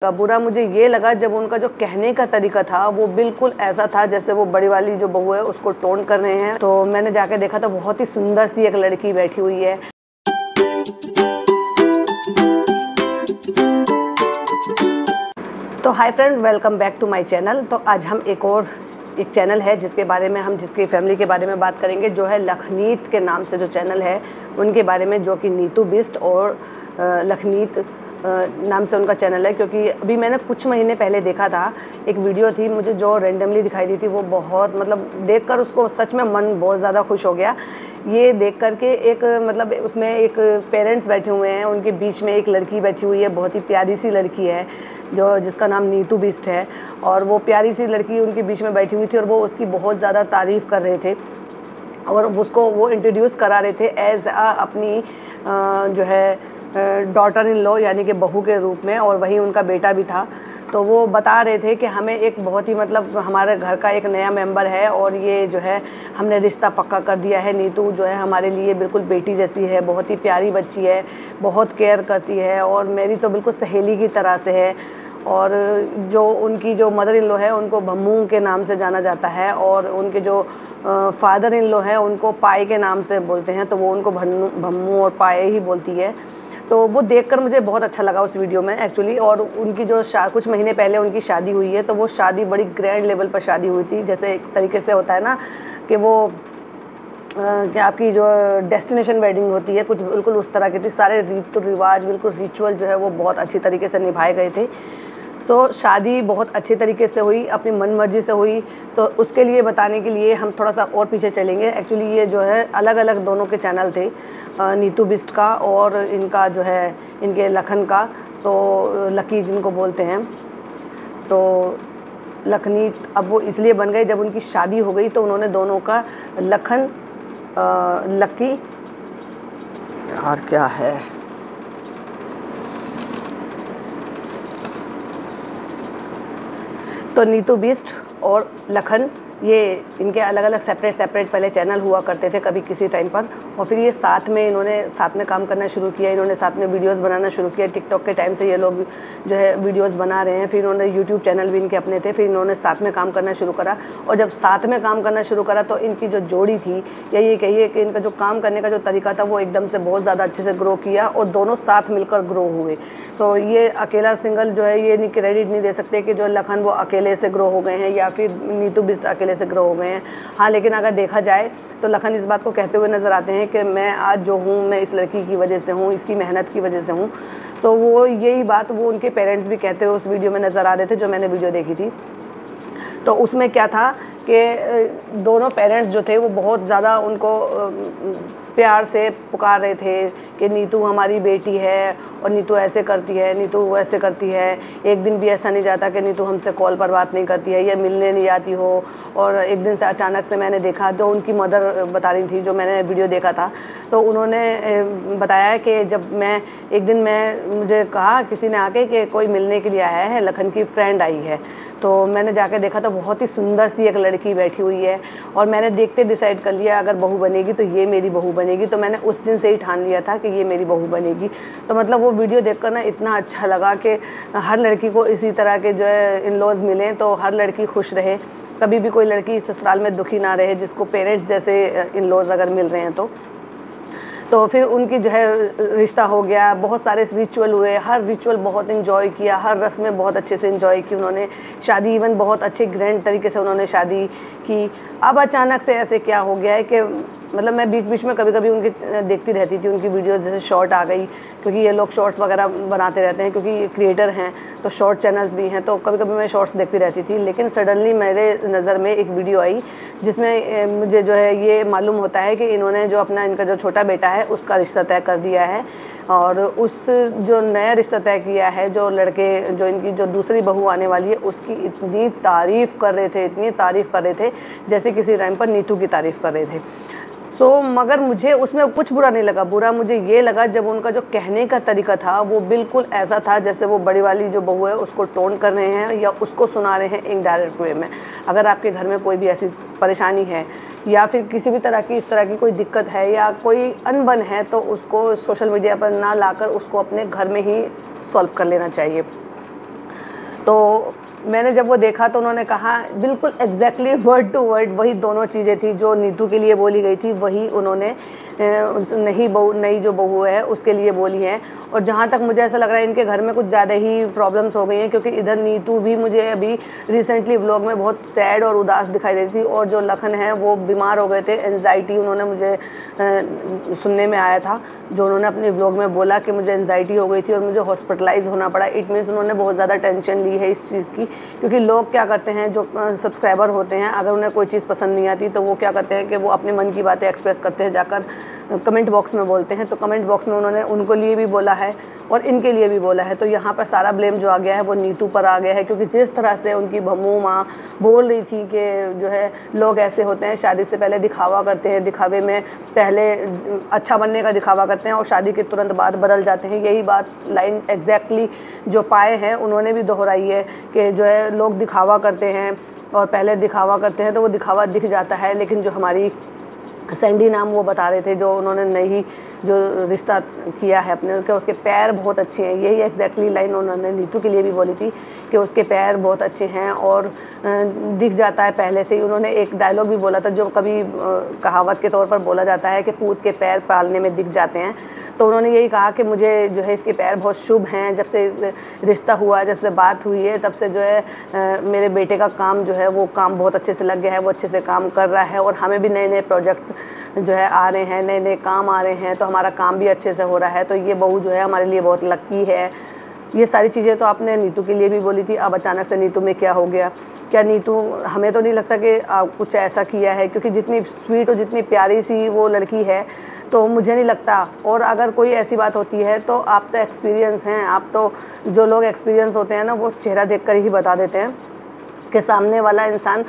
बुरा मुझे ये लगा जब उनका जो कहने का तरीका था वो बिल्कुल ऐसा था जैसे वो बड़ी वाली जो बहू है उसको टोंट कर रहे हैं। तो मैंने जाके देखा तो बहुत ही सुंदर सी एक लड़की बैठी हुई है। तो hi friend, welcome back to my channel. तो आज हम एक चैनल है जिसके बारे में जिसकी फैमिली के बारे में बात करेंगे, जो है लखनीत के नाम से जो चैनल है उनके बारे में, जो कि नीतू बिस्ट और लखनीत नाम से उनका चैनल है। क्योंकि अभी मैंने कुछ महीने पहले देखा था, एक वीडियो थी मुझे जो रेंडमली दिखाई दी थी, वो बहुत देखकर उसको सच में मन बहुत ज़्यादा खुश हो गया। ये देख कर के एक उसमें एक पेरेंट्स बैठे हुए हैं, उनके बीच में एक लड़की बैठी हुई है, बहुत ही प्यारी सी लड़की है जिसका नाम नीतू बिस्ट है। और वो प्यारी सी लड़की उनके बीच में बैठी हुई थी और वो उसकी बहुत ज़्यादा तारीफ़ कर रहे थे और उसको वो इंट्रोड्यूस करा रहे थे एज अपनी जो है डॉटर इन लॉ, यानी कि बहू के रूप में, और वहीं उनका बेटा भी था। तो वो बता रहे थे कि हमें एक बहुत ही हमारे घर का एक नया मेंबर है और ये जो है हमने रिश्ता पक्का कर दिया है। नीतू जो है हमारे लिए बिल्कुल बेटी जैसी है, बहुत ही प्यारी बच्ची है, बहुत केयर करती है और मेरी तो बिल्कुल सहेली की तरह से है। और जो उनकी जो मदर इन लॉ है उनको भम्मू के नाम से जाना जाता है और उनके जो फादर इन लॉ है उनको पाए के नाम से बोलते हैं, तो वो उनको भम्मू और पाए ही बोलती है। तो वो देखकर मुझे बहुत अच्छा लगा उस वीडियो में एक्चुअली। और उनकी जो कुछ महीने पहले उनकी शादी हुई है, तो वो शादी बड़ी ग्रैंड लेवल पर शादी हुई थी, जैसे एक तरीके से होता है ना कि वो कि आपकी जो डेस्टिनेशन वेडिंग होती है, कुछ बिल्कुल उस तरह की थी। सारे रीत रिवाज बिल्कुल रिचुअल जो है वो बहुत अच्छी तरीके से निभाए गए थे। शादी बहुत अच्छे तरीके से हुई, अपनी मन मर्जी से हुई। तो उसके लिए बताने के लिए हम थोड़ा सा और पीछे चलेंगे। एक्चुअली ये जो है अलग अलग दोनों के चैनल थे, नीतू बिस्ट का और इनका जो है इनके लखन का, तो लकी जिनको बोलते हैं। तो लखनीत अब वो इसलिए बन गए, जब उनकी शादी हो गई तो उन्होंने दोनों का लखन लकी यार क्या है तो नीतू बिस्ट और लखन, ये इनके अलग अलग सेपरेट पहले चैनल हुआ करते थे कभी किसी टाइम पर। और फिर ये इन्होंने साथ में काम करना शुरू किया, इन्होंने साथ में वीडियोस बनाना शुरू किया। टिकटॉक के टाइम से ये लोग जो है वीडियोस बना रहे हैं। फिर इन्होंने यूट्यूब चैनल भी इनके अपने थे, फिर इन्होंने साथ में काम करना शुरू करा। और जब साथ में काम करना शुरू करा तो इनकी जो जोड़ी थी, या ये कहिए कि इनका जो काम करने का जो तरीका था, वो एकदम से बहुत ज़्यादा अच्छे से ग्रो किया और दोनों साथ मिलकर ग्रो हुए। तो ये अकेला सिंगल जो है ये क्रेडिट नहीं दे सकते कि जो लखन वो अकेले से ग्रो हो गए हैं या फिर नीतू बिस्ट अकेले से ग्रो हो गए हैं। हाँ, लेकिन अगर देखा जाए तो लखन इस बात को कहते हुए नज़र आते हैं कि मैं आज जो हूँ मैं इस लड़की की वजह से हूँ, इसकी मेहनत की वजह से हूँ। तो वो यही बात वो उनके पेरेंट्स भी कहते हुए उस वीडियो में नज़र आ रहे थे, जो मैंने वीडियो देखी थी। तो उसमें क्या था कि दोनों पेरेंट्स जो थे वो बहुत ज़्यादा उनको प्यार से पुकार रहे थे कि नीतू हमारी बेटी है और नीतू ऐसे करती है, नीतू वैसे करती है। एक दिन भी ऐसा नहीं जाता कि नीतू हमसे कॉल पर बात नहीं करती है या मिलने नहीं आती हो। और एक दिन से अचानक से मैंने देखा, जो उनकी मदर बता रही थी, जो मैंने वीडियो देखा था, तो उन्होंने बताया कि जब मैं एक दिन मुझे कहा किसी ने आके कि कोई मिलने के लिए आया है, लखन की फ्रेंड आई है। तो मैंने जाके देखा तो बहुत ही सुंदर सी एक लड़की बैठी हुई है और मैंने देखते डिसाइड कर लिया अगर बहू बनेगी तो ये मेरी बहू बनेगी। तो मैंने उस दिन से ही ठान लिया था कि ये मेरी बहू बनेगी। तो वो वीडियो देखकर ना इतना अच्छा लगा कि हर लड़की को इसी तरह के जो है इन लॉज मिलें तो हर लड़की खुश रहे, कभी भी कोई लड़की ससुराल में दुखी ना रहे, जिसको पेरेंट्स जैसे इन लॉज अगर मिल रहे हैं तो फिर उनकी जो है रिश्ता हो गया। बहुत सारे रिचुअल हुए, हर रिचुअल बहुत इन्जॉय किया, हर रस्में बहुत अच्छे से इन्जॉय की उन्होंने। शादी इवन बहुत अच्छे ग्रैंड तरीके से उन्होंने शादी की। अब अचानक से ऐसे क्या हो गया है कि मैं बीच बीच में कभी कभी उनकी देखती रहती थी उनकी वीडियोस, जैसे शॉर्ट आ गई, क्योंकि ये लोग शॉर्ट्स वगैरह बनाते रहते हैं, क्योंकि क्रिएटर हैं तो शॉर्ट चैनल्स भी हैं, तो कभी कभी मैं शॉर्ट्स देखती रहती थी। लेकिन सडनली मेरे नज़र में एक वीडियो आई जिसमें मुझे जो है ये मालूम होता है कि इन्होंने जो इनका जो छोटा बेटा है उसका रिश्ता तय कर दिया है। और उस जो नया रिश्ता तय किया है, जो लड़के जो इनकी जो दूसरी बहू आने वाली है उसकी इतनी तारीफ़ कर रहे थे, इतनी तारीफ़ कर रहे थे जैसे किसी टाइम पर नीतू की तारीफ़ कर रहे थे। मगर मुझे उसमें कुछ बुरा नहीं लगा। बुरा मुझे ये लगा जब उनका जो कहने का तरीका था वो बिल्कुल ऐसा था जैसे वो बड़ी वाली जो बहू है उसको टोंट कर रहे हैं या उसको सुना रहे हैं इनडायरेक्ट वे में। अगर आपके घर में कोई भी ऐसी परेशानी है या फिर किसी भी तरह की इस तरह की कोई दिक्कत है या कोई अनबन है, तो उसको सोशल मीडिया पर ना लाकर उसको अपने घर में ही सॉल्व कर लेना चाहिए। तो मैंने जब वो देखा तो उन्होंने कहा बिल्कुल एग्जैक्टली वर्ड टू वर्ड वही दोनों चीज़ें थी जो नीतू के लिए बोली गई थी, वही उन्होंने नई जो बहू है उसके लिए बोली है। और जहाँ तक मुझे ऐसा लग रहा है इनके घर में कुछ ज़्यादा ही प्रॉब्लम्स हो गई हैं, क्योंकि इधर नीतू भी मुझे अभी रिसेंटली व्लॉग में बहुत सैड और उदास दिखाई दे रही थी, और जो लखन है वो बीमार हो गए थे, एनजाइटी उन्होंने मुझे सुनने में आया था, जो उन्होंने अपने व्लॉग में बोला कि मुझे एनजाइटी हो गई थी और मुझे हॉस्पिटलाइज होना पड़ा। इट मीन्स उन्होंने बहुत ज़्यादा टेंशन ली है इस चीज़ की, क्योंकि लोग क्या करते हैं जो सब्सक्राइबर होते हैं, अगर उन्हें कोई चीज़ पसंद नहीं आती तो वो क्या करते हैं कि वो अपने मन की बातें एक्सप्रेस करते हैं, जाकर कमेंट बॉक्स में बोलते हैं। तो कमेंट बॉक्स में उन्होंने उनको लिए भी बोला है और इनके लिए भी बोला है। तो यहाँ पर सारा ब्लेम जो आ गया है वो नीतू पर आ गया है, क्योंकि जिस तरह से उनकी भम्मू माँ बोल रही थी कि जो है लोग ऐसे होते हैं, शादी से पहले दिखावा करते हैं, दिखावे में पहले अच्छा बनने का दिखावा करते हैं और शादी के तुरंत बाद बदल जाते हैं। यही बात लाइन एग्जैक्टली जो पाए हैं उन्होंने भी दोहराई है कि जो है लोग दिखावा करते हैं और पहले दिखावा करते हैं तो वो दिखावा दिख जाता है। लेकिन जो हमारी सैंडी नाम वो बता रहे थे, जो उन्होंने नई जो रिश्ता किया है अपने, कि उसके पैर बहुत अच्छे हैं। यही एग्जैक्टली लाइन उन्होंने नीतू के लिए भी बोली थी कि उसके पैर बहुत अच्छे हैं और दिख जाता है पहले से ही। उन्होंने एक डायलॉग भी बोला था जो कभी कहावत के तौर पर बोला जाता है कि पूत के पैर पालने में दिख जाते हैं। तो उन्होंने यही कहा कि मुझे जो है इसके पैर बहुत शुभ हैं, जब से रिश्ता हुआ, जब से बात हुई है, तब से जो है मेरे बेटे का काम जो है वो काम बहुत अच्छे से लग गया है, वो अच्छे से काम कर रहा है और हमें भी नए नए प्रोजेक्ट्स जो है आ रहे हैं, नए नए काम आ रहे हैं, तो हमारा काम भी अच्छे से हो रहा है। तो ये बहू जो है हमारे लिए बहुत लकी है। ये सारी चीज़ें तो आपने नीतू के लिए भी बोली थी, अब अचानक से नीतू में क्या हो गया? क्या नीतू, हमें तो नहीं लगता कि कुछ ऐसा किया है, क्योंकि जितनी स्वीट और जितनी प्यारी सी वो लड़की है तो मुझे नहीं लगता। और अगर कोई ऐसी बात होती है तो आप तो एक्सपीरियंस हैं, आप तो जो लोग एक्सपीरियंस होते हैं ना वो चेहरा देखकर ही बता देते हैं कि सामने वाला इंसान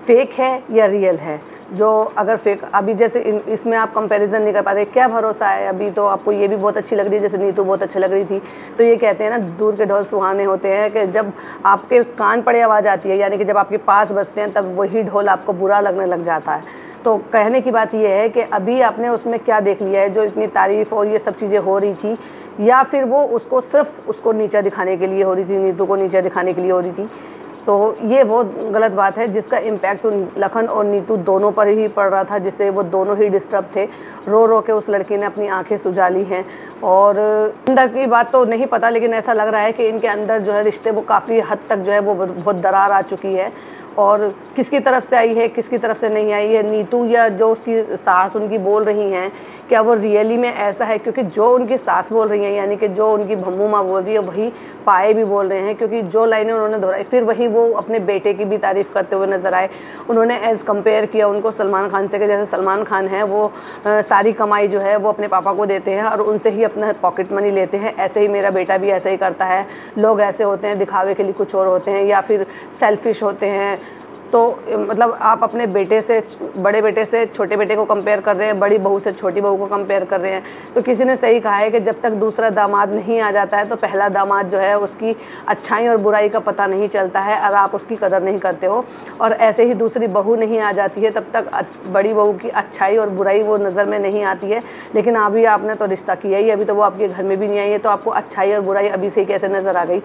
फेक है या रियल है। जो अगर फेक, अभी जैसे इसमें आप कंपैरिजन नहीं कर पा रहे, क्या भरोसा है? अभी तो आपको ये भी बहुत अच्छी लग रही है, जैसे नीतू बहुत अच्छी लग रही थी। तो ये कहते हैं ना, दूर के ढोल सुहाने होते हैं, कि जब आपके कान पड़े आवाज़ आती है, यानी कि जब आपके पास बजते हैं तब वही ढोल आपको बुरा लगने लग जाता है। तो कहने की बात ये है कि अभी आपने उसमें क्या देख लिया है जो इतनी तारीफ़ और ये सब चीज़ें हो रही थी, या फिर वो उसको सिर्फ उसको नीचा दिखाने के लिए हो रही थी, नीतू को नीचा दिखाने के लिए हो रही थी। तो ये बहुत गलत बात है, जिसका इम्पैक्ट उन लखन और नीतू दोनों पर ही पड़ रहा था, जिससे वो दोनों ही डिस्टर्ब थे। रो रो के उस लड़की ने अपनी आंखें सुझा ली हैं। और अंदर की बात तो नहीं पता, लेकिन ऐसा लग रहा है कि इनके अंदर जो है रिश्ते वो काफ़ी हद तक जो है वो बहुत दरार आ चुकी है। और किसकी तरफ से आई है, किसकी तरफ से नहीं आई है, नीतू या जो उसकी सास उनकी बोल रही हैं, क्या वो रियली में ऐसा है? क्योंकि जो उनकी सास बोल रही हैं, यानी कि जो उनकी भम्मू माँ बोल रही है, वही पाए भी बोल रहे हैं। क्योंकि जो लाइनें उन्होंने दोहराई, फिर वही वो अपने बेटे की भी तारीफ़ करते हुए नज़र आए। उन्होंने एज़ कंपेयर किया उनको सलमान खान से, कि जैसे सलमान खान है वो सारी कमाई जो है वो अपने पापा को देते हैं और उनसे ही अपना पॉकेट मनी लेते हैं, ऐसे ही मेरा बेटा भी ऐसे ही करता है। लोग ऐसे होते हैं, दिखावे के लिए कुछ और होते हैं, या फिर सेल्फिश होते हैं। तो मतलब आप अपने बेटे से, बड़े बेटे से छोटे बेटे को कंपेयर कर रहे हैं, बड़ी बहू से छोटी बहू को कंपेयर कर रहे हैं। तो किसी ने सही कहा है कि जब तक दूसरा दामाद नहीं आ जाता है तो पहला दामाद जो है उसकी अच्छाई और बुराई का पता नहीं चलता है, और आप उसकी कदर नहीं करते हो। और ऐसे ही दूसरी बहू नहीं आ जाती है तब तक बड़ी बहू की अच्छाई और बुराई वो नज़र में नहीं आती है। लेकिन अभी आपने तो रिश्ता किया ही, अभी तो वो आपके घर में भी नहीं आई है, तो आपको अच्छाई और बुराई अभी से कैसे नज़र आ गई?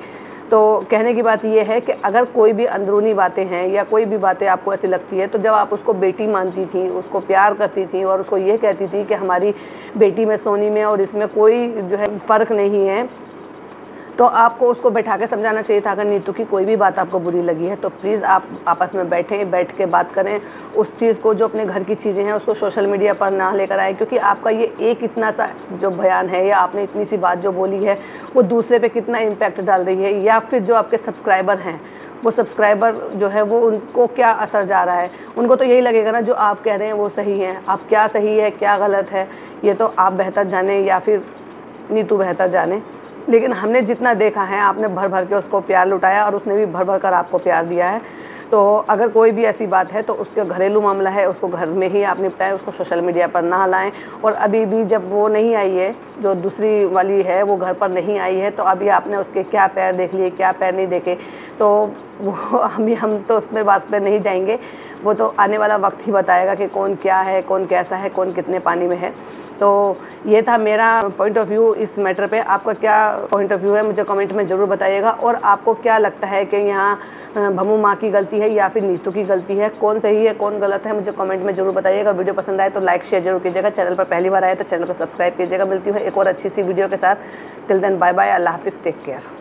तो कहने की बात ये है कि अगर कोई भी अंदरूनी बातें हैं या कोई भी बातें आपको ऐसी लगती है, तो जब आप उसको बेटी मानती थी, उसको प्यार करती थी और उसको ये कहती थी कि हमारी बेटी में सोनी में और इसमें कोई जो है फ़र्क नहीं है, तो आपको उसको बैठा के समझाना चाहिए था। अगर नीतू की कोई भी बात आपको बुरी लगी है तो प्लीज़ आप आपस में बैठ के बात करें। उस चीज़ को, जो अपने घर की चीज़ें हैं, उसको सोशल मीडिया पर ना लेकर आए, क्योंकि आपका ये एक इतना सा जो बयान है या आपने इतनी सी बात जो बोली है वो दूसरे पे कितना इम्पैक्ट डाल रही है, या फिर जो आपके सब्सक्राइबर हैं वो सब्सक्राइबर जो है वो उनको क्या असर जा रहा है। उनको तो यही लगेगा ना जो आप कह रहे हैं वो सही है। अब क्या सही है क्या गलत है ये तो आप बेहतर जाने या फिर नीतू बेहतर जाने। लेकिन हमने जितना देखा है, आपने भर भर के उसको प्यार लुटाया और उसने भी भर भर कर आपको प्यार दिया है। तो अगर कोई भी ऐसी बात है तो उसका घरेलू मामला है, उसको घर में ही आप निपटाएं, उसको सोशल मीडिया पर ना लाएं। और अभी भी जब वो नहीं आई है, जो दूसरी वाली है वो घर पर नहीं आई है, तो अभी आपने उसके क्या पैर देख लिए क्या पैर नहीं देखे। तो वो हम तो उसमें बात पे नहीं जाएंगे, वो तो आने वाला वक्त ही बताएगा कि कौन क्या है, कौन कैसा है, कौन कितने पानी में है। तो ये था मेरा पॉइंट ऑफ व्यू इस मैटर पे। आपका क्या पॉइंट ऑफ व्यू है मुझे कमेंट में ज़रूर बताइएगा। और आपको क्या लगता है कि यहाँ भमू माँ की गलती है या फिर नीतू की गलती है, कौन सही है कौन गलत है, मुझे कमेंट में ज़रूर बताइएगा। वीडियो पसंद आए तो लाइक शेयर जरूर कीजिएगा। चैनल पर पहली बार आए तो चैनल को सब्सक्राइब कीजिएगा। मिलती हूँ एक और अच्छी सी वीडियो के साथ। टिल देन बाय बाय, अल्लाह हाफिज़, टेक केयर।